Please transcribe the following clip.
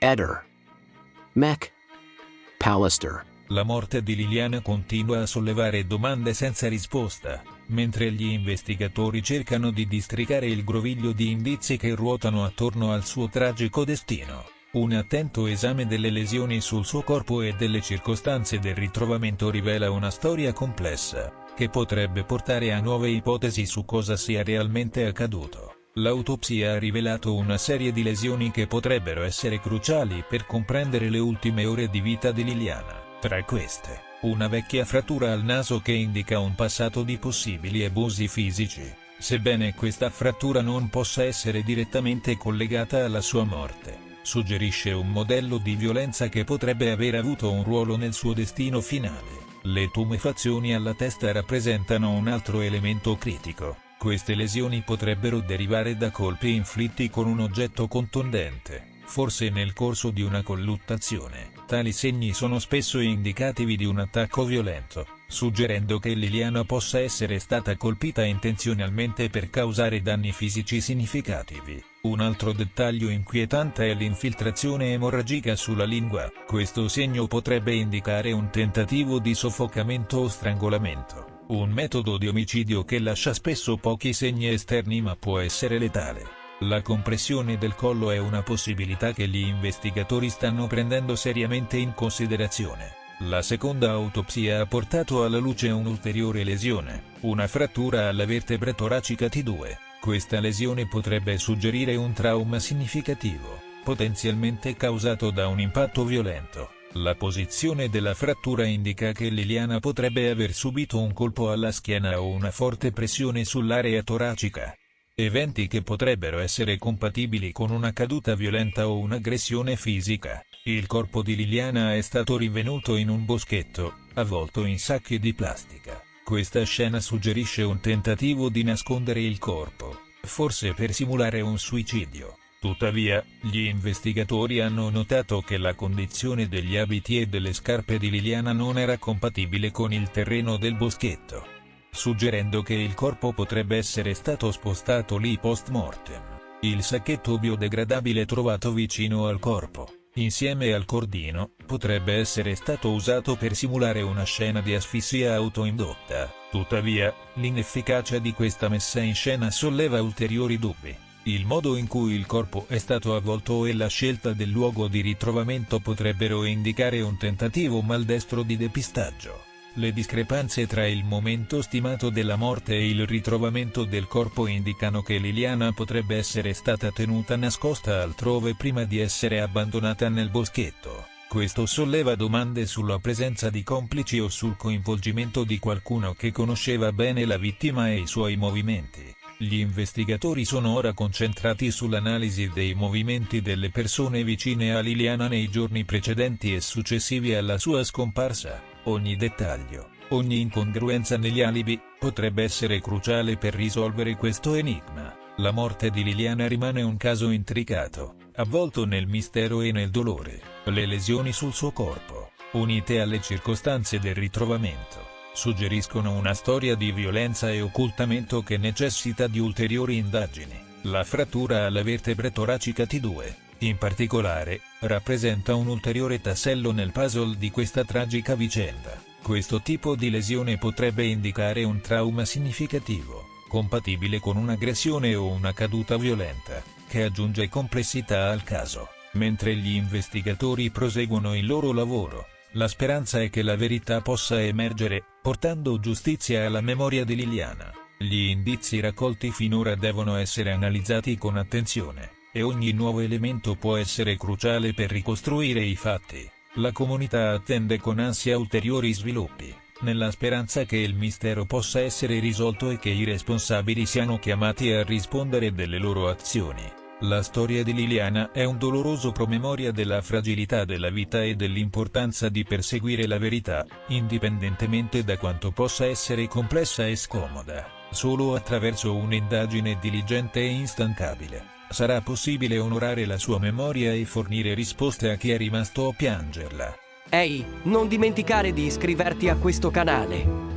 Eder. Mech. Pallister. La morte di Liliana continua a sollevare domande senza risposta, mentre gli investigatori cercano di districare il groviglio di indizi che ruotano attorno al suo tragico destino. Un attento esame delle lesioni sul suo corpo e delle circostanze del ritrovamento rivela una storia complessa, che potrebbe portare a nuove ipotesi su cosa sia realmente accaduto. L'autopsia ha rivelato una serie di lesioni che potrebbero essere cruciali per comprendere le ultime ore di vita di Liliana. Tra queste, una vecchia frattura al naso che indica un passato di possibili abusi fisici, sebbene questa frattura non possa essere direttamente collegata alla sua morte. Suggerisce un modello di violenza che potrebbe aver avuto un ruolo nel suo destino finale. Le tumefazioni alla testa rappresentano un altro elemento critico. Queste lesioni potrebbero derivare da colpi inflitti con un oggetto contundente, forse nel corso di una colluttazione. Tali segni sono spesso indicativi di un attacco violento, suggerendo che Liliana possa essere stata colpita intenzionalmente per causare danni fisici significativi. Un altro dettaglio inquietante è l'infiltrazione emorragica sulla lingua. Questo segno potrebbe indicare un tentativo di soffocamento o strangolamento, un metodo di omicidio che lascia spesso pochi segni esterni ma può essere letale. La compressione del collo è una possibilità che gli investigatori stanno prendendo seriamente in considerazione. La seconda autopsia ha portato alla luce un'ulteriore lesione, una frattura alla vertebra toracica T2. Questa lesione potrebbe suggerire un trauma significativo, potenzialmente causato da un impatto violento. La posizione della frattura indica che Liliana potrebbe aver subito un colpo alla schiena o una forte pressione sull'area toracica. Eventi che potrebbero essere compatibili con una caduta violenta o un'aggressione fisica. Il corpo di Liliana è stato rinvenuto in un boschetto, avvolto in sacchi di plastica. Questa scena suggerisce un tentativo di nascondere il corpo, forse per simulare un suicidio. Tuttavia, gli investigatori hanno notato che la condizione degli abiti e delle scarpe di Liliana non era compatibile con il terreno del boschetto, suggerendo che il corpo potrebbe essere stato spostato lì post mortem. Il sacchetto biodegradabile trovato vicino al corpo, insieme al cordino, potrebbe essere stato usato per simulare una scena di asfissia autoindotta. Tuttavia, l'inefficacia di questa messa in scena solleva ulteriori dubbi. Il modo in cui il corpo è stato avvolto e la scelta del luogo di ritrovamento potrebbero indicare un tentativo maldestro di depistaggio. Le discrepanze tra il momento stimato della morte e il ritrovamento del corpo indicano che Liliana potrebbe essere stata tenuta nascosta altrove prima di essere abbandonata nel boschetto. Questo solleva domande sulla presenza di complici o sul coinvolgimento di qualcuno che conosceva bene la vittima e i suoi movimenti. Gli investigatori sono ora concentrati sull'analisi dei movimenti delle persone vicine a Liliana nei giorni precedenti e successivi alla sua scomparsa. Ogni dettaglio, ogni incongruenza negli alibi, potrebbe essere cruciale per risolvere questo enigma. La morte di Liliana rimane un caso intricato, avvolto nel mistero e nel dolore. Le lesioni sul suo corpo, unite alle circostanze del ritrovamento, suggeriscono una storia di violenza e occultamento che necessita di ulteriori indagini. La frattura alla vertebra toracica T2, in particolare, rappresenta un ulteriore tassello nel puzzle di questa tragica vicenda. Questo tipo di lesione potrebbe indicare un trauma significativo, compatibile con un'aggressione o una caduta violenta, che aggiunge complessità al caso. Mentre gli investigatori proseguono il loro lavoro, la speranza è che la verità possa emergere, portando giustizia alla memoria di Liliana. Gli indizi raccolti finora devono essere analizzati con attenzione, e ogni nuovo elemento può essere cruciale per ricostruire i fatti. La comunità attende con ansia ulteriori sviluppi, nella speranza che il mistero possa essere risolto e che i responsabili siano chiamati a rispondere delle loro azioni. La storia di Liliana è un doloroso promemoria della fragilità della vita e dell'importanza di perseguire la verità, indipendentemente da quanto possa essere complessa e scomoda. Solo attraverso un'indagine diligente e instancabile sarà possibile onorare la sua memoria e fornire risposte a chi è rimasto a piangerla. Ehi, non dimenticare di iscriverti a questo canale.